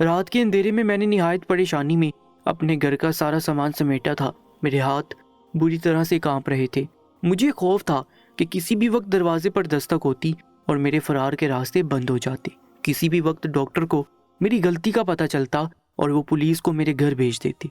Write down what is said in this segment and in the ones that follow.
رات کے اندھیرے میں نے نہایت پریشانی میں اپنے گھر کا سارا سامان سمیٹا تھا۔ میرے ہاتھ بری طرح سے کانپ رہے تھے۔ مجھے خوف تھا کہ کسی بھی وقت دروازے پر دستک ہوتی اور میرے فرار کے راستے بند ہو جاتے۔ کسی بھی وقت ڈاکٹر کو میری غلطی کا پتہ چلتا اور وہ پولیس کو میرے گھر بھیج دیتے۔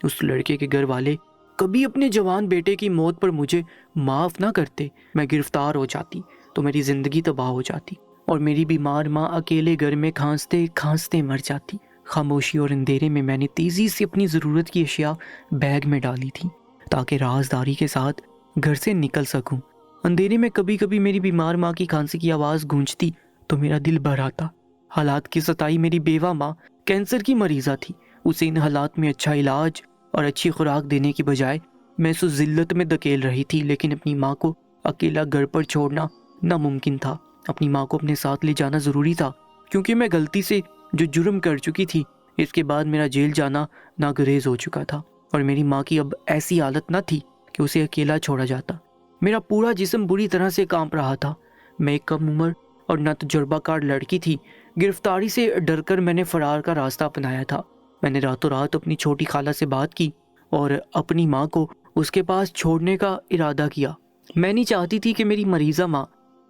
اس لڑکے کے گھر والے کبھی اپنے جوان بیٹے کی موت پر مجھے معاف نہ کرتے۔ میں گرفتار ہو جاتی تو میری زندگی تباہ ہو جاتی اور میری بیمار ماں اکیلے گھر میں کھانستے کھانستے مر جاتی۔ خاموشی اور اندھیرے میں نے تیزی سے اپنی ضرورت کی اشیاء بیگ میں ڈالی تھی تاکہ رازداری کے ساتھ گھر سے نکل سکوں۔ اندھیرے میں کبھی کبھی میری بیمار ماں کی کھانسی کی آواز گونجتی تو میرا دل بھر آتا۔ حالات کی ستائی میری بیوہ ماں کینسر کی مریضہ تھی۔ اسے ان حالات میں اچھا علاج اور اچھی خوراک دینے کی بجائے میں اس ذلت میں دھکیل رہی تھی، لیکن اپنی ماں کو اکیلا گھر پر چھوڑنا ناممکن تھا۔ اپنی ماں کو اپنے ساتھ لے جانا ضروری تھا، کیونکہ میں غلطی سے جو جرم کر چکی تھی اس کے بعد میرا جیل جانا ناگزیر ہو چکا تھا، اور میری ماں کی اب ایسی حالت نہ تھی کہ اسے اکیلا چھوڑا جاتا۔ میرا پورا جسم بری طرح سے کانپ رہا تھا۔ میں ایک کم عمر اور نہ تجربہ کار لڑکی تھی۔ گرفتاری سے ڈر کر میں نے فرار کا راستہ اپنایا تھا۔ میں نے راتوں رات اپنی چھوٹی خالہ سے بات کی اور اپنی ماں کو اس کے پاس چھوڑنے کا ارادہ کیا۔ میں نہیں چاہتی تھی کہ میری مریضہ ماں،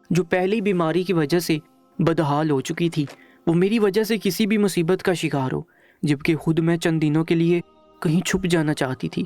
جو پہلی بیماری کی وجہ سے بدحال ہو چکی تھی، وہ میری وجہ سے کسی بھی مصیبت کا شکار ہو، جبکہ خود میں چند دنوں کے لیے کہیں چھپ جانا چاہتی تھی۔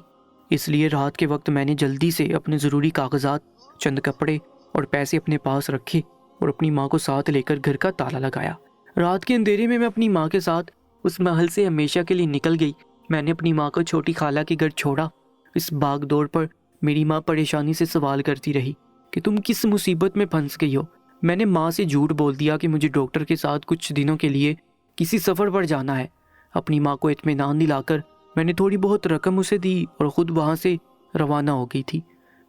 اس لیے رات کے وقت میں نے جلدی سے اپنے ضروری کاغذات، چند کپڑے اور پیسے اپنے پاس رکھے اور اپنی ماں کو ساتھ لے کر گھر کا تالا لگایا۔ رات کے اندھیرے میں اپنی ماں کے ساتھ اس محل سے ہمیشہ کے لیے نکل گئی۔ میں نے اپنی ماں کو چھوٹی خالہ کے گھر چھوڑا۔ اس بھاگ دوڑ پر میری ماں پریشانی سے سوال کرتی رہی کہ تم کس مصیبت میں پھنس گئی ہو۔ میں نے ماں سے جھوٹ بول دیا کہ مجھے ڈاکٹر کے ساتھ کچھ دنوں کے لیے کسی سفر پر جانا ہے۔ اپنی ماں کو اطمینان دلا کر میں نے تھوڑی بہت رقم اسے دی اور خود وہاں سے روانہ ہو گئی تھی۔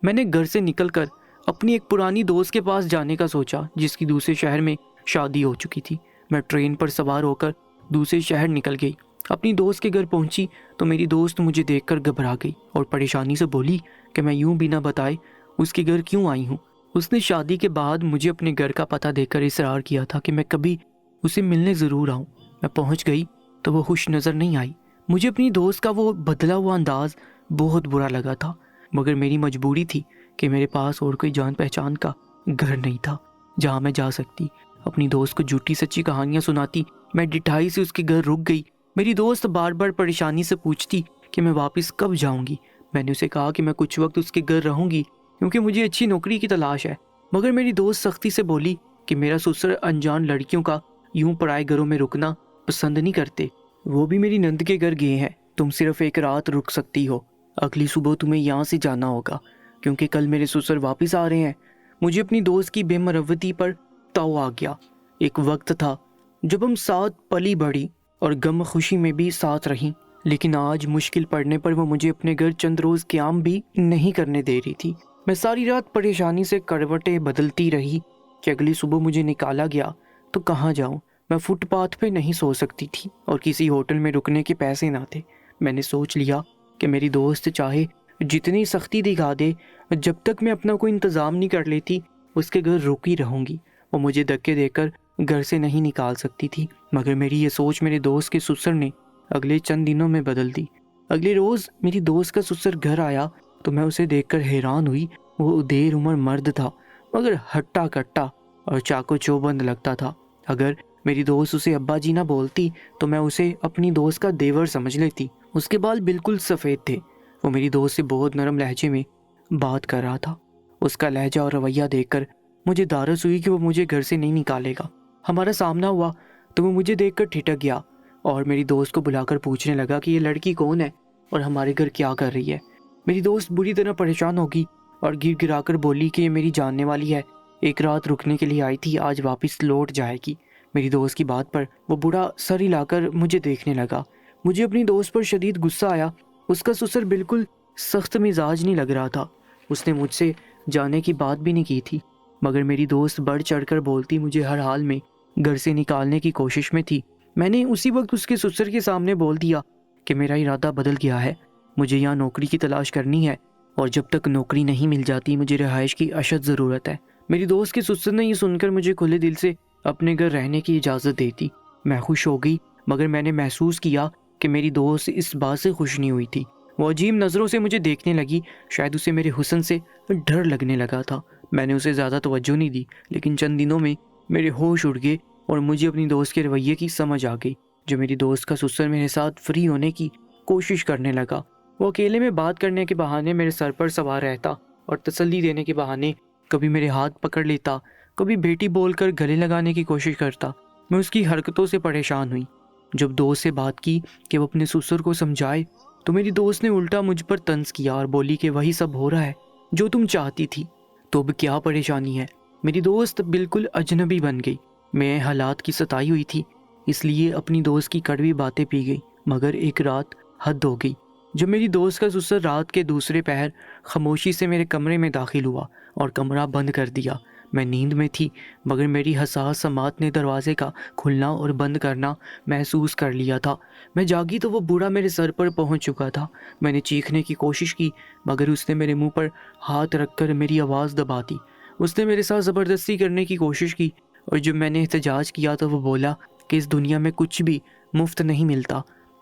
میں نے گھر سے نکل کر اپنی ایک پرانی دوست کے پاس جانے کا سوچا، جس کی دوسرے شہر میں شادی ہو چکی تھی۔ میں ٹرین پر سوار ہو کر دوسرے شہر نکل گئی۔ اپنی دوست کے گھر پہنچی تو میری دوست مجھے دیکھ کر گھبرا گئی اور پریشانی سے بولی کہ میں یوں بنا بتائے اس کے گھر کیوں آئی ہوں۔ اس نے شادی کے بعد مجھے اپنے گھر کا پتہ دے کر اصرار کیا تھا کہ میں کبھی اسے ملنے ضرور آؤں۔ میں پہنچ گئی تو وہ خوش نظر نہیں آئی۔ مجھے اپنی دوست کا وہ بدلا ہوا انداز بہت برا لگا تھا، مگر میری مجبوری تھی کہ میرے پاس اور کوئی جان پہچان کا گھر نہیں تھا جہاں میں جا سکتی۔ اپنی دوست کو جھوٹی سچی کہانیاں سناتی میں ڈٹھائی سے اس کے گھر رک گئی۔ میری دوست بار بار پریشانی سے پوچھتی کہ میں واپس کب جاؤں گی۔ میں نے اسے کہا کہ میں کچھ وقت اس کے گھر رہوں گی کیونکہ مجھے اچھی نوکری کی تلاش ہے، مگر میری دوست سختی سے بولی کہ میرا سسر انجان لڑکیوں کا یوں پرائے گھروں میں رکنا پسند نہیں کرتے، وہ بھی میری نند کے گھر گئے ہیں۔ تم صرف ایک رات رک سکتی ہو، اگلی صبح تمہیں یہاں سے جانا ہوگا کیونکہ کل میرے سسر واپس آ رہے ہیں۔ مجھے اپنی دوست کی بے مروتی پر تاؤ آ گیا۔ ایک وقت تھا جب ہم ساتھ پلی بڑھی اور غم خوشی میں بھی ساتھ رہیں، لیکن آج مشکل پڑنے پر وہ مجھے اپنے گھر چند روز قیام بھی نہیں کرنے دے رہی تھی۔ میں ساری رات پریشانی سے کروٹیں بدلتی رہی کہ اگلی صبح مجھے نکالا گیا تو کہاں جاؤں۔ میں فٹ پاتھ پہ نہیں سو سکتی تھی اور کسی ہوٹل میں رکنے کے پیسے نہ تھے۔ میں نے سوچ لیا کہ میری دوست چاہے جتنی سختی دکھا دے، جب تک میں اپنا کوئی انتظام نہیں کر لیتی اس کے گھر رکی رہوں گی۔ وہ مجھے دھکے دے کر گھر سے نہیں نکال سکتی تھی، مگر میری یہ سوچ میرے دوست کے سسر نے اگلے چند دنوں میں بدل دی۔ اگلے روز میری دوست کا سسر گھر آیا تو میں اسے دیکھ کر حیران ہوئی۔ وہ دیر عمر مرد تھا، مگر ہٹا کٹا اور چاقو چوبند لگتا تھا۔ اگر میری دوست اسے ابا جی نہ بولتی تو میں اسے اپنی دوست کا دیور سمجھ لیتی۔ اس کے بال بالکل سفید تھے۔ وہ میری دوست سے بہت نرم لہجے میں بات کر رہا تھا۔ اس کا لہجہ اور رویہ دیکھ کر مجھے دھارس ہوئی کہ وہ مجھے گھر سے نہیں نکالے گا۔ ہمارا سامنا ہوا تو وہ مجھے دیکھ کر ٹھٹک گیا اور میری دوست کو بلا کر پوچھنے لگا کہ یہ لڑکی کون ہے اور ہمارے گھر کیا کر رہی ہے۔ میری دوست بری طرح پریشان ہوگی اور گر گرا کر بولی کہ یہ میری جاننے والی ہے، ایک رات رکنے کے لیے آئی تھی، آج واپس لوٹ جائے گی۔ میری دوست کی بات پر وہ بوڑھا سر ہلا کر مجھے دیکھنے لگا۔ مجھے اپنی دوست پر شدید غصہ آیا۔ اس کا سسر بالکل سخت مزاج نہیں لگ رہا تھا۔ اس نے مجھ سے جانے کی بات بھی نہیں کی تھی، مگر میری دوست بڑھ چڑھ کر بولتی مجھے ہر حال میں گھر سے نکالنے کی کوشش میں تھی۔ میں نے اسی وقت اس کے سسر کے سامنے بول دیا کہ میرا ارادہ بدل گیا ہے، مجھے یہاں نوکری کی تلاش کرنی ہے اور جب تک نوکری نہیں مل جاتی مجھے رہائش کی اشد ضرورت ہے۔ میری دوست کے سسر نے یہ سن کر مجھے کھلے دل سے اپنے گھر رہنے کی اجازت دی تھی۔ میں خوش ہو گئی، مگر میں نے محسوس کیا کہ میری دوست اس بات سے خوش نہیں ہوئی تھی۔ وہ عجیب نظروں سے مجھے دیکھنے لگی، شاید اسے میرے حسن سے ڈر لگنے لگا تھا۔ میں نے اسے زیادہ توجہ نہیں دی، لیکن چند دنوں میں میرے ہوش اڑ گئے اور مجھے اپنی دوست کے رویے کی سمجھ آ گئی۔ جو میری دوست کا سسر میرے ساتھ فری ہونے کی کوشش کرنے لگا، وہ اکیلے میں بات کرنے کے بہانے میرے سر پر سوار رہتا اور تسلی دینے کے بہانے کبھی میرے ہاتھ پکڑ لیتا، کبھی بیٹی بول کر گلے لگانے کی کوشش کرتا۔ میں اس کی حرکتوں سے پریشان ہوئی۔ جب دوست سے بات کی کہ وہ اپنے سسر کو سمجھائے تو میری دوست نے الٹا مجھ پر طنز کیا اور بولی کہ وہی سب ہو رہا ہے جو تم چاہتی تھی، تو اب کیا پریشانی ہے۔ میری دوست بالکل اجنبی بن گئی۔ میں حالات کی ستائی ہوئی تھی، اس لیے اپنی دوست کی کڑوی باتیں پی گئی۔ مگر ایک رات حد ہو گئی جب میری دوست کا سسر رات کے دوسرے پہر خاموشی سے میرے کمرے میں داخل ہوا اور کمرہ بند کر دیا۔ میں نیند میں تھی، مگر میری حساس سماعت نے دروازے کا کھلنا اور بند کرنا محسوس کر لیا تھا۔ میں جاگی تو وہ بوڑھا میرے سر پر پہنچ چکا تھا۔ میں نے چیخنے کی کوشش کی، مگر اس نے میرے منہ پر ہاتھ رکھ کر میری آواز دبا دی۔ اس نے میرے ساتھ زبردستی کرنے کی کوشش کی، اور جب میں نے احتجاج کیا تو وہ بولا کہ اس دنیا میں کچھ بھی مفت نہیں ملتا۔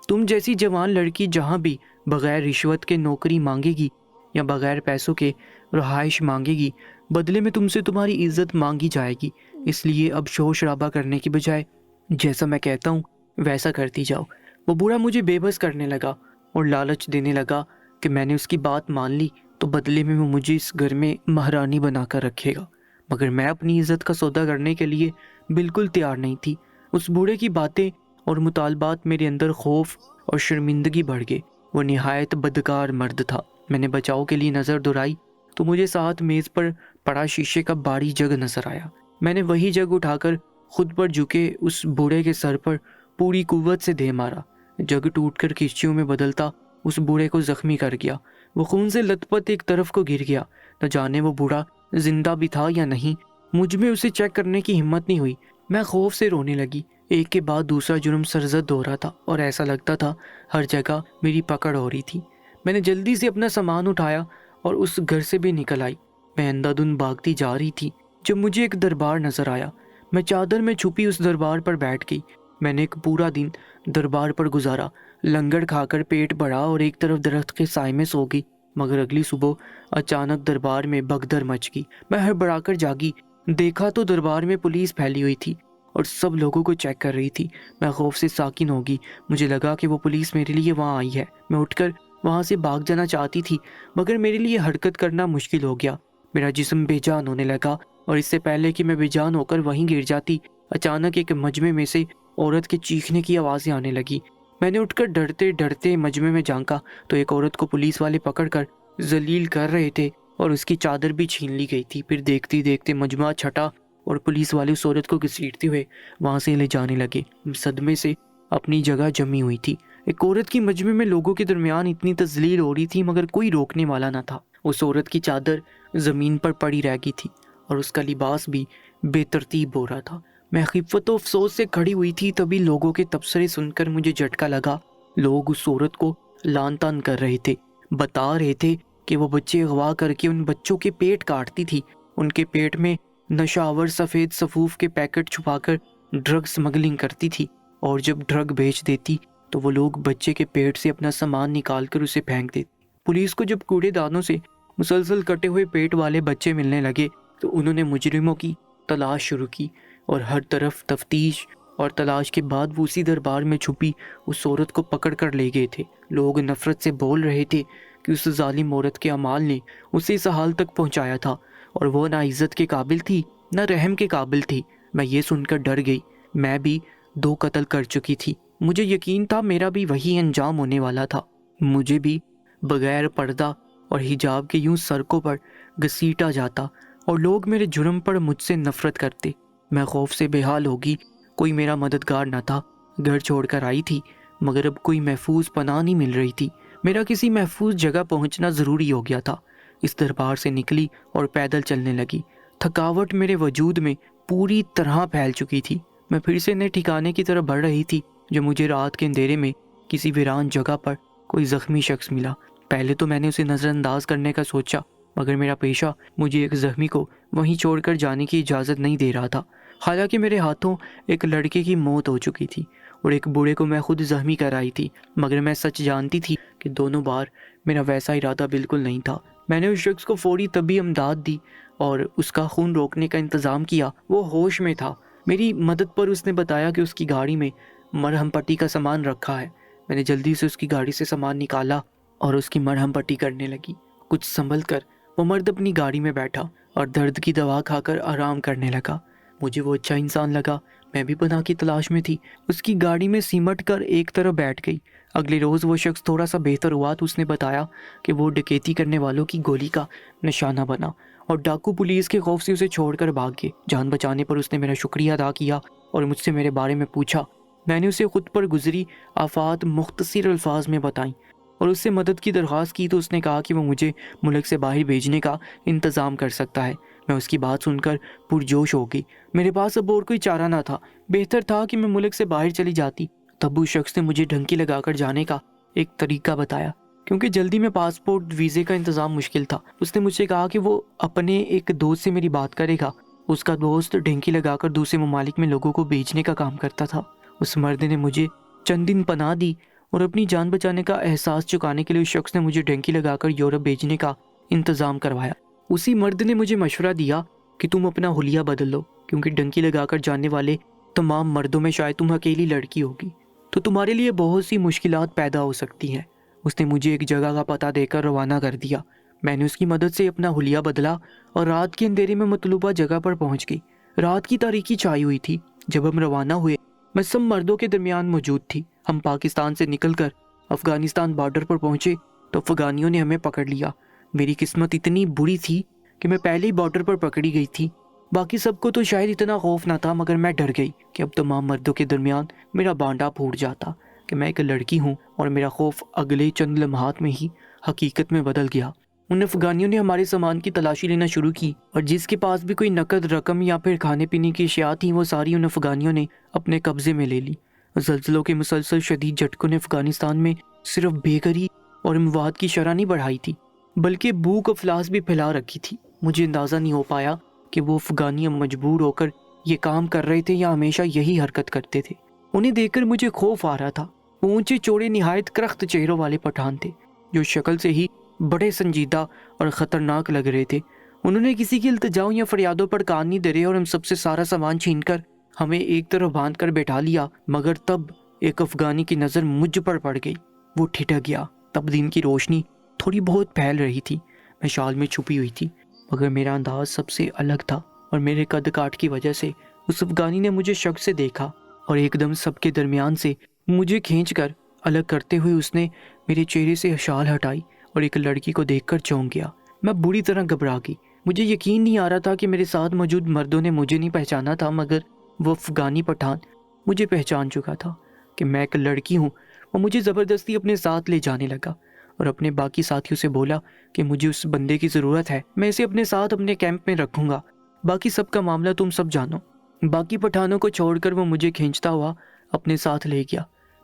تم جیسی جوان لڑکی جہاں بھی بغیر رشوت کے نوکری مانگے گی یا بغیر پیسوں کے رہائش مانگے گی، بدلے میں تم سے تمہاری عزت مانگی جائے گی۔ اس لیے اب شور شرابہ کرنے کی بجائے جیسا میں کہتا ہوں ویسا کرتی جاؤ۔ وہ بوڑھا مجھے بے بس کرنے لگا اور لالچ دینے لگا کہ میں نے اس کی بات مان لی تو بدلے میں وہ مجھے اس گھر میں مہرانی بنا کر رکھے گا۔ مگر میں اپنی عزت کا سودا کرنے کے لیے بالکل تیار نہیں تھی۔ اس بوڑھے کی باتیں اور مطالبات میرے اندر خوف اور شرمندگی بڑھ گئے۔ وہ نہایت بدکار مرد تھا۔ میں نے بچاؤ کے لیے نظر دوڑائی تو مجھے ساتھ میز پر پڑا شیشے کا باری جگ نظر آیا۔ میں نے وہی جگ اٹھا کر خود پر جھکے اس بوڑھے کے سر پر پوری قوت سے دے مارا۔ جگ ٹوٹ کر کشتیوں میں بدلتا اس بوڑھے کو زخمی کر گیا۔ وہ خون سے لت پت ایک طرف کو گر گیا۔ نہ جانے وہ بوڑھا زندہ بھی تھا یا نہیں، مجھ میں اسے چیک کرنے کی ہمت نہیں ہوئی۔ میں خوف سے رونے لگی۔ ایک کے بعد دوسرا جرم سرزد ہو رہا تھا اور ایسا لگتا تھا ہر جگہ میری پکڑ ہو رہی تھی۔ میں نے جلدی سے اپنا سامان اٹھایا اور اس گھر سے بھی نکل آئی۔ میں اندھا دھند بھاگتی جا رہی تھی جب مجھے ایک دربار نظر آیا۔ میں چادر میں چھپی اس دربار پر بیٹھ گئی۔ میں نے ایک پورا دن دربار پر گزارا، لنگڑ کھا کر پیٹ بھرا اور ایک طرف درخت کے سائے میں سو گئی۔ مگر اگلی صبح اچانک دربار میں بھگدڑ مچ گئی۔ میں ہڑبڑا کر جاگی، دیکھا تو دربار میں پولیس پھیلی ہوئی تھی اور سب لوگوں کو چیک کر رہی تھی۔ میں خوف سے ساکن ہوگی۔ مجھے لگا کہ وہ پولیس میرے لیے وہاں آئی ہے۔ میں اٹھ کر وہاں سے بھاگ جانا چاہتی تھی، مگر میرے لیے حرکت کرنا مشکل ہو گیا۔ میرا جسم بے جان ہونے لگا، اور اس سے پہلے کہ میں بے جان ہو کر وہیں گر جاتی، اچانک ایک مجمع میں سے عورت کے چیخنے کی آوازیں آنے لگی۔ میں نے اٹھ کر ڈرتے ڈرتے مجمع میں جھانکا تو ایک عورت کو پولیس والے پکڑ کر ذلیل کر رہے تھے اور اس کی چادر بھی چھین لی گئی تھی۔ پھر دیکھتے دیکھتے مجمع چھٹا اور پولیس والے اس عورت کو گھسیٹتے ہوئے وہاں سے لے جانے لگے۔ صدمے سے اپنی جگہ جمی ہوئی تھی۔ ایک عورت کی مجمع میں لوگوں کے درمیان اتنی تذلیل ہو رہی تھی، مگر کوئی روکنے والا نہ تھا۔ اس عورت کی چادر زمین پر پڑی رہ گئی تھی اور اس کا لباس بھی بے ترتیب ہو رہا تھا۔ میں خفت و افسوس سے کھڑی ہوئی تھی، تبھی لوگوں کے تبصرے سن کر مجھے جھٹکا لگا۔ لوگ اس عورت کو لعن طعن کر رہے تھے، بتا رہے تھے کہ وہ بچے اغوا کر کے ان بچوں کے پیٹ کاٹتی تھی، ان کے پیٹ میں نشہ آور سفید صفوف کے پیکٹ چھپا کر ڈرگ سمگلنگ کرتی تھی، اور جب ڈرگ بیچ دیتی تو وہ لوگ بچے کے پیٹ سے اپنا سامان نکال کر اسے پھینک دیتے۔ پولیس کو جب کوڑے دانوں سے مسلسل کٹے ہوئے پیٹ والے بچے ملنے لگے تو انہوں نے مجرموں کی تلاش شروع کی، اور ہر طرف تفتیش اور تلاش کے بعد وہ اسی دربار میں چھپی اس عورت کو پکڑ کر لے گئے تھے۔ لوگ نفرت سے بول رہے تھے کہ اس ظالم عورت کے اعمال نے اسے اس حال تک پہنچایا تھا، اور وہ نہ عزت کے قابل تھی نہ رحم کے قابل تھی۔ میں یہ سن کر ڈر گئی۔ میں بھی 2 قتل کر چکی تھی۔ مجھے یقین تھا میرا بھی وہی انجام ہونے والا تھا۔ مجھے بھی بغیر پردہ اور حجاب کے یوں سڑکوں پر گھسیٹا جاتا، اور لوگ میرے جرم پر مجھ سے نفرت کرتے۔ میں خوف سے بے حال ہوگی۔ کوئی میرا مددگار نہ تھا۔ گھر چھوڑ کر آئی تھی، مگر اب کوئی محفوظ پناہ نہیں مل رہی تھی۔ میرا کسی محفوظ جگہ پہنچنا ضروری ہو گیا تھا۔ اس دربار سے نکلی اور پیدل چلنے لگی۔ تھکاوٹ میرے وجود میں پوری طرح پھیل چکی تھی۔ میں پھر سے نئے ٹھکانے کی طرف بڑھ رہی تھی جو مجھے رات کے اندھیرے میں کسی ویران جگہ پر کوئی زخمی شخص ملا۔ پہلے تو میں نے اسے نظر انداز کرنے کا سوچا، مگر میرا پیشہ مجھے ایک زخمی کو وہیں چھوڑ کر جانے کی اجازت نہیں دے رہا تھا۔ حالانکہ میرے ہاتھوں ایک لڑکے کی موت ہو چکی تھی اور ایک بوڑھے کو میں خود زخمی کرائی تھی، مگر میں سچ جانتی تھی کہ دونوں بار میرا ویسا ارادہ بالکل نہیں تھا۔ میں نے اس شخص کو فوری طبی امداد دی اور اس کا خون روکنے کا انتظام کیا۔ وہ ہوش میں تھا۔ میری مدد پر اس نے بتایا کہ اس کی گاڑی میں مرہم پٹی کا سامان رکھا ہے۔ میں نے جلدی سے اس کی گاڑی سے سامان نکالا اور اس کی مرہم پٹی کرنے لگی۔ کچھ سنبھل کر وہ مرد اپنی گاڑی میں بیٹھا اور درد کی دوا کھا کر آرام کرنے لگا۔ مجھے وہ اچھا انسان لگا۔ میں بھی پناہ کی تلاش میں تھی۔ اس کی گاڑی میں سمٹ کر ایک طرف بیٹھ گئی۔ اگلے روز وہ شخص تھوڑا سا بہتر ہوا تو اس نے بتایا کہ وہ ڈکیتی کرنے والوں کی گولی کا نشانہ بنا اور ڈاکو پولیس کے خوف سے اسے چھوڑ کر بھاگ گئے۔ جان بچانے پر اس نے میرا شکریہ ادا کیا اور مجھ سے میرے بارے میں پوچھا۔ میں نے اسے خود پر گزری آفات مختصر الفاظ میں بتائیں اور اس سے مدد کی درخواست کی تو اس نے کہا کہ وہ مجھے ملک سے باہر بھیجنے کا انتظام کر سکتا ہے۔ میں اس کی بات سن کر پرجوش ہو گئی۔ میرے پاس اب اور کوئی چارہ نہ تھا۔ بہتر تھا کہ میں ملک سے باہر چلی جاتی۔ تب اس شخص نے مجھے ڈھنکی لگا کر جانے کا ایک طریقہ بتایا، کیونکہ جلدی میں پاسپورٹ ویزے کا انتظام مشکل تھا۔ اس نے مجھ سے کہا کہ وہ اپنے ایک دوست سے میری بات کرے گا۔ اس کا دوست ڈھنکی لگا کر دوسرے ممالک میں لوگوں کو بھیجنے کا کام کرتا تھا۔ اس مرد نے مجھے چند دن پناہ دی اور اپنی جان بچانے کا احساس چکانے کے لیے اس شخص نے مجھے ڈھنکی لگا کر یورپ بھیجنے کا انتظام کروایا۔ اسی مرد نے مجھے مشورہ دیا کہ تم اپنا حلیہ بدل لو، کیونکہ ڈھنکی لگا کر جانے والے تمام مردوں میں شاید تم اکیلی لڑکی ہوگی تو تمہارے لیے بہت سی مشکلات پیدا ہو سکتی ہیں۔ اس نے مجھے ایک جگہ کا پتہ دے کر روانہ کر دیا۔ میں نے اس کی مدد سے اپنا حلیہ بدلا اور رات کے اندھیرے میں مطلوبہ جگہ پر پہنچ گئی۔ رات کی تاریکی چھائی ہوئی تھی۔ جب ہم روانہ ہوئے میں سب مردوں کے درمیان موجود تھی۔ ہم پاکستان سے نکل کر افغانستان بارڈر پر پہنچے تو افغانیوں نے ہمیں پکڑ لیا۔ میری قسمت اتنی بری تھی کہ میں پہلے ہی بارڈر پر پکڑی گئی تھی۔ باقی سب کو تو شاید اتنا خوف نہ تھا، مگر میں ڈر گئی کہ اب تمام مردوں کے درمیان میرا بانڈا پھوٹ جاتا کہ میں ایک لڑکی ہوں، اور میرا خوف اگلے چند لمحات میں ہی حقیقت میں بدل گیا۔ ان افغانیوں نے ہمارے سامان کی تلاشی لینا شروع کی اور جس کے پاس بھی کوئی نقد رقم یا پھر کھانے پینے کی اشیاء تھیں وہ ساری ان افغانیوں نے اپنے قبضے میں لے لی۔ زلزلوں کے مسلسل شدید جھٹکوں نے افغانستان میں صرف بے گھری اور مواد کی شرح نہیں بڑھائی تھی، بلکہ بھوک افلاس بھی پھیلا رکھی تھی۔ مجھے اندازہ نہیں ہو پایا کہ وہ افغانی مجبور ہو کر یہ کام کر رہے تھے یا ہمیشہ یہی حرکت کرتے تھے۔ انہیں دیکھ کر مجھے خوف آ رہا تھا۔ وہ اونچے چوڑے نہایت کرخت چہروں والے پٹھان تھے جو شکل سے ہی بڑے سنجیدہ اور خطرناک لگ رہے تھے۔ انہوں نے کسی کی التجاؤں یا فریادوں پر کان نہیں دے رہے اور ہم سب سے سارا سامان چھین کر ہمیں ایک طرف باندھ کر بیٹھا لیا۔ مگر تب ایک افغانی کی نظر مجھ پر پڑ گئی۔ وہ ٹھٹک گیا۔ تب دن کی روشنی تھوڑی بہت پھیل رہی تھی۔ میں شال میں چھپی ہوئی تھی، مگر میرا انداز سب سے الگ تھا اور میرے قد کاٹ کی وجہ سے اس افغانی نے مجھے شک سے دیکھا اور ایک دم سب کے درمیان سے مجھے کھینچ کر الگ کرتے ہوئے اس نے میرے چہرے سے شال ہٹائی اور ایک لڑکی کو دیکھ کر چونک گیا۔ میں بری طرح گھبرا گئی۔ مجھے یقین نہیں آ رہا تھا کہ میرے ساتھ موجود مردوں نے مجھے نہیں پہچانا تھا، مگر وہ افغانی پٹھان مجھے پہچان چکا تھا کہ میں ایک لڑکی ہوں۔ وہ مجھے زبردستی اپنے ساتھ لے جانے لگا اور اپنے باقی ساتھیوں سے بولا کہ مجھے اس بندے کی ضرورت ہے، میں اسے اپنے ساتھ اپنے کیمپ میں رکھوں گا، باقی سب کا معاملہ تم سب جانو۔ باقی پٹھانوں کو چھوڑ کر وہ مجھے کھینچتا ہوا اپنے ساتھ لے گیا۔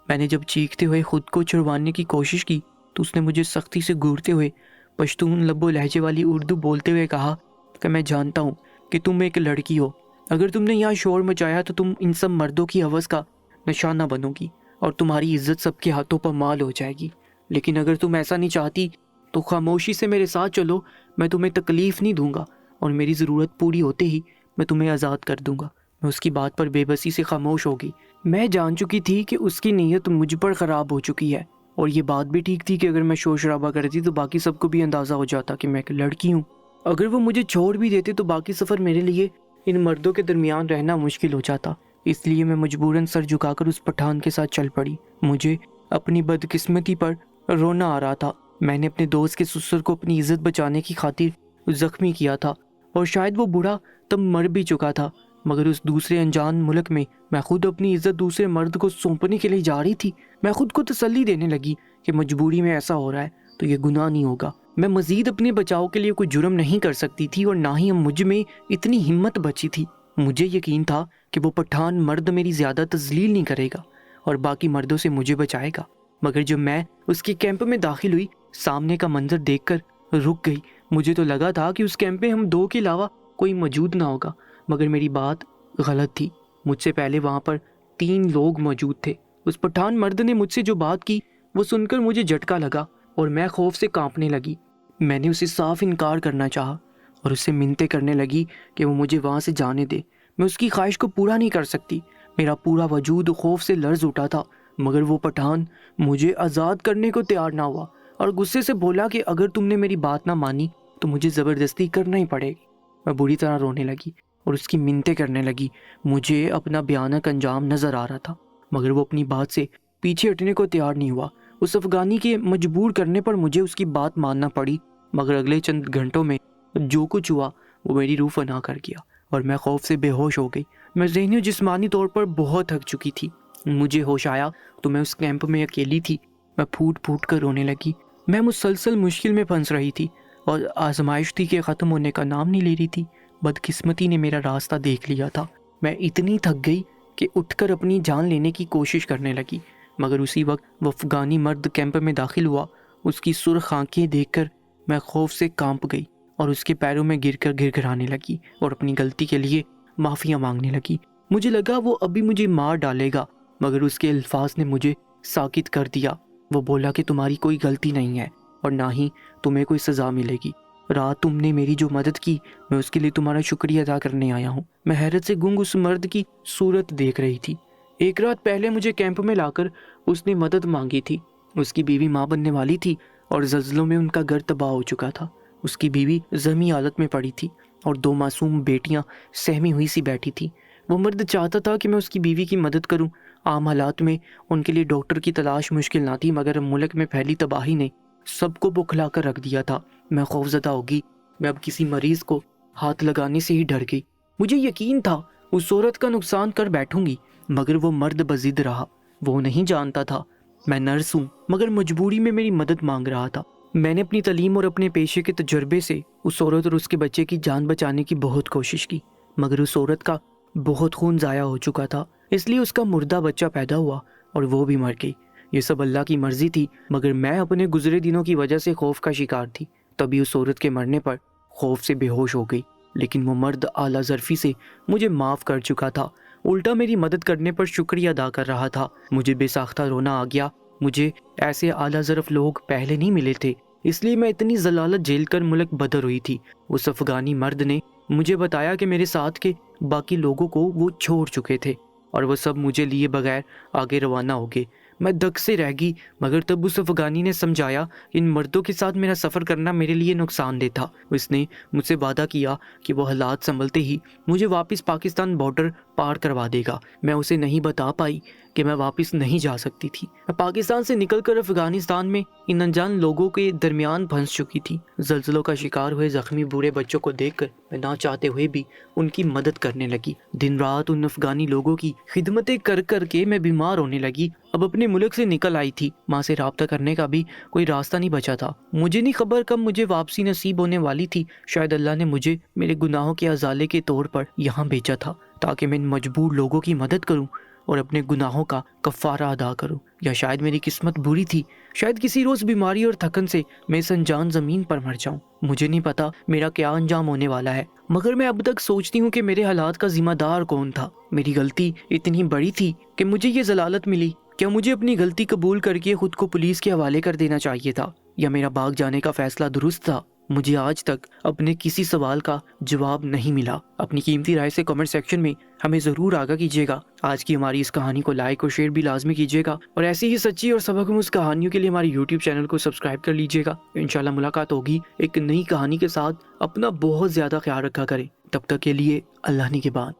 میں نے جب چیختے ہوئے خود کو چھڑوانے کی کوشش کی تو اس نے مجھے سختی سے گھورتے ہوئے پشتون لب و لہجے والی اردو بولتے ہوئے کہا کہ میں جانتا ہوں کہ تم ایک لڑکی ہو، اگر تم نے یہاں شور مچایا تو تم ان سب مردوں کی ہوس کا نشانہ بنو گی اور تمہاری عزت سب کے ہاتھوں پر مال ہو جائے گی۔ لیکن اگر تم ایسا نہیں چاہتی تو خاموشی سے میرے ساتھ چلو، میں تمہیں تکلیف نہیں دوں گا اور میری ضرورت پوری ہوتے ہی میں تمہیں آزاد کر دوں گا۔ میں اس کی بات پر بے بسی سے خاموش ہو گئی۔ میں جان چکی تھی کہ اس کی نیت مجھ پر خراب ہو چکی ہے، اور یہ بات بھی ٹھیک تھی کہ اگر میں شور شرابہ کرتی تو باقی سب کو بھی اندازہ ہو جاتا کہ میں ایک لڑکی ہوں۔ اگر وہ مجھے چھوڑ بھی دیتے تو باقی سفر میرے لیے ان مردوں کے درمیان رہنا مشکل ہو جاتا۔ اس لیے میں مجبوراً سر جھکا کر اس پٹھان کے ساتھ چل پڑی۔ مجھے اپنی بدقسمتی پر رونا آ رہا تھا۔ میں نے اپنے دوست کے سسر کو اپنی عزت بچانے کی خاطر زخمی کیا تھا، اور شاید وہ بوڑھا تب مر بھی چکا تھا، مگر اس دوسرے انجان ملک میں خود اپنی عزت دوسرے مرد کو سونپنے کے لیے جا رہی تھی۔ میں خود کو تسلی دینے لگی کہ مجبوری میں ایسا ہو رہا ہے تو یہ گناہ نہیں ہوگا۔ میں مزید اپنے بچاؤ کے لیے کوئی جرم نہیں کر سکتی تھی، اور نہ ہی مجھ میں اتنی ہمت بچی تھی۔ مجھے یقین تھا کہ وہ پٹھان مرد میری زیادہ تذلیل نہیں کرے گا اور باقی مردوں سے مجھے بچائے گا۔ مگر جب میں اس کے کیمپ میں داخل ہوئی، سامنے کا منظر دیکھ کر رک گئی۔ مجھے تو لگا تھا کہ اس کیمپ میں ہم دو کے علاوہ کوئی موجود نہ ہوگا، مگر میری بات غلط تھی۔ مجھ سے پہلے وہاں پر 3 لوگ موجود تھے۔ اس پٹھان مرد نے مجھ سے جو بات کی وہ سن کر مجھے جھٹکا لگا اور میں خوف سے کانپنے لگی۔ میں نے اسے صاف انکار کرنا چاہا اور اس سے منتیں کرنے لگی کہ وہ مجھے وہاں سے جانے دے۔ میں اس کی خواہش کو پورا نہیں کر سکتی۔ میرا پورا وجود خوف سے لرز اٹھا تھا، مگر وہ پٹھان مجھے آزاد کرنے کو تیار نہ ہوا اور غصے سے بولا کہ اگر تم نے میری بات نہ مانی تو مجھے زبردستی کرنا ہی پڑے گی۔ میں بری طرح رونے لگی اور اس کی منتیں کرنے لگی۔ مجھے اپنا بھیانک انجام نظر آ رہا تھا، مگر وہ اپنی بات سے پیچھے ہٹنے کو تیار نہیں ہوا۔ اس افغانی کے مجبور کرنے پر مجھے اس کی بات ماننا پڑی، مگر اگلے چند گھنٹوں میں جو کچھ ہوا وہ میری روح فنا کر گیا اور میں خوف سے بے ہوش ہو گئی۔ میں ذہنی اور جسمانی طور پر بہت تھک چکی تھی۔ مجھے ہوش آیا تو میں اس کیمپ میں اکیلی تھی۔ میں پھوٹ پھوٹ کر رونے لگی۔ میں مسلسل مشکل میں پھنس رہی تھی اور آزمائش تھی کہ ختم ہونے کا نام نہیں لے رہی تھی۔ بدقسمتی نے میرا راستہ دیکھ لیا تھا۔ میں اتنی تھک گئی کہ اٹھ کر اپنی جان لینے کی کوشش کرنے لگی، مگر اسی وقت وہ افغانی مرد کیمپ میں داخل ہوا۔ اس کی سرخ آنکھیں دیکھ کر میں خوف سے کانپ گئی اور اس کے پیروں میں گر کر گھڑگھڑانے لگی اور اپنی غلطی کے لیے معافیاں مانگنے لگی۔ مجھے لگا وہ ابھی مجھے مار ڈالے گا، مگر اس کے الفاظ نے مجھے ساکت کر دیا۔ وہ بولا کہ تمہاری کوئی غلطی نہیں ہے اور نہ ہی تمہیں کوئی سزا ملے گی۔ رات تم نے میری جو مدد کی میں اس کے لیے تمہارا شکریہ ادا کرنے آیا ہوں۔ میں حیرت سے گنگ اس مرد کی صورت دیکھ رہی تھی۔ 1 رات پہلے مجھے کیمپ میں لا کر اس نے مدد مانگی تھی۔ اس کی بیوی ماں بننے والی تھی اور زلزلوں میں ان کا گھر تباہ ہو چکا تھا۔ اس کی بیوی زخمی حالت میں پڑی تھی اور 2 معصوم بیٹیاں سہمی ہوئی سی بیٹھی تھی۔ وہ مرد چاہتا تھا کہ میں اس کی بیوی کی مدد کروں۔ عام حالات میں ان کے لیے ڈاکٹر کی تلاش مشکل نہ تھی، مگر ملک میں پھیلی تباہی نے سب کو بکھلا کر رکھ دیا تھا۔ میں خوفزدہ ہوگی۔ میں اب کسی مریض کو ہاتھ لگانے سے ہی ڈر گئی۔ مجھے یقین تھا اس عورت کا نقصان کر بیٹھوں گی، مگر وہ مرد بضد رہا۔ وہ نہیں جانتا تھا میں نرس ہوں، مگر مجبوری میں میری مدد مانگ رہا تھا۔ میں نے اپنی تعلیم اور اپنے پیشے کے تجربے سے اس عورت اور اس کے بچے کی جان بچانے کی بہت کوشش کی، مگر اس عورت کا بہت خون ضائع ہو چکا تھا، اس لیے اس کا مردہ بچہ پیدا ہوا اور وہ بھی مر گئی۔ یہ سب اللہ کی مرضی تھی، مگر میں اپنے گزرے دنوں کی وجہ سے خوف کا شکار تھی۔ تبھی اس عورت کے مرنے پر خوف سے بے ہوش ہو گئی، لیکن وہ مرد اعلیٰ ظرفی سے مجھے معاف کر چکا تھا، الٹا میری مدد کرنے پر شکریہ ادا کر رہا تھا۔ مجھے بے ساختہ رونا آ گیا۔ مجھے ایسے اعلیٰ ظرف لوگ پہلے نہیں ملے تھے، اس لیے میں اتنی ضلالت جھیل کر ملک بدر ہوئی تھی۔ اس افغانی مرد نے مجھے بتایا کہ میرے ساتھ کے باقی لوگوں کو وہ چھوڑ چکے تھے اور وہ سب مجھے لیے بغیر آگے روانہ ہو گئے۔ میں دک سے رہ گئی، مگر تب اس افغانی نے سمجھایا کہ ان مردوں کے ساتھ میرا سفر کرنا میرے لیے نقصان دہ تھا۔ اس نے مجھ سے وعدہ کیا کہ وہ حالات سنبھلتے ہی مجھے واپس پاکستان بارڈر پار کروا دے گا۔ میں اسے نہیں بتا پائی کہ میں واپس نہیں جا سکتی تھی۔ میں پاکستان سے نکل کر افغانستان میں ان انجان لوگوں کے درمیان پھنس چکی تھی۔ زلزلوں کا شکار ہوئے زخمی بوڑھے بچوں کو دیکھ کر میں نہ چاہتے ہوئے بھی ان کی مدد کرنے لگی۔ دن رات ان افغانی لوگوں کی خدمتیں کر کر کے میں بیمار ہونے لگی۔ اب اپنے ملک سے نکل آئی تھی، ماں سے رابطہ کرنے کا بھی کوئی راستہ نہیں بچا تھا۔ مجھے نہیں خبر کب مجھے واپسی نصیب ہونے والی تھی۔ شاید اللہ نے مجھے میرے گناہوں کے ازالے کے طور پر یہاں بھیجا تھا تاکہ میں ان مجبور لوگوں کی مدد کروں اور اپنے گناہوں کا کفارہ ادا کروں، یا شاید میری قسمت بری تھی، شاید کسی روز بیماری اور تھکن سے میں اس انجان زمین پر مر جاؤں۔ مجھے نہیں پتا میرا کیا انجام ہونے والا ہے، مگر میں اب تک سوچتی ہوں کہ میرے حالات کا ذمہ دار کون تھا۔ میری غلطی اتنی بڑی تھی کہ مجھے یہ ضلالت ملی۔ کیا مجھے اپنی غلطی قبول کر کے خود کو پولیس کے حوالے کر دینا چاہیے تھا، یا میرا بھاگ جانے کا فیصلہ درست تھا؟ مجھے آج تک اپنے کسی سوال کا جواب نہیں ملا۔ اپنی قیمتی رائے سے کمنٹ سیکشن میں ہمیں ضرور آگاہ کیجیے گا۔ آج کی ہماری اس کہانی کو لائک اور شیئر بھی لازمی کیجیے گا، اور ایسی ہی سچی اور سبق کہانیوں کے لیے ہماری یوٹیوب چینل کو سبسکرائب کر لیجیے گا۔ انشاءاللہ ملاقات ہوگی ایک نئی کہانی کے ساتھ۔ اپنا بہت زیادہ خیال رکھا کریں۔ تب تک کے لیے اللہ نگہبان۔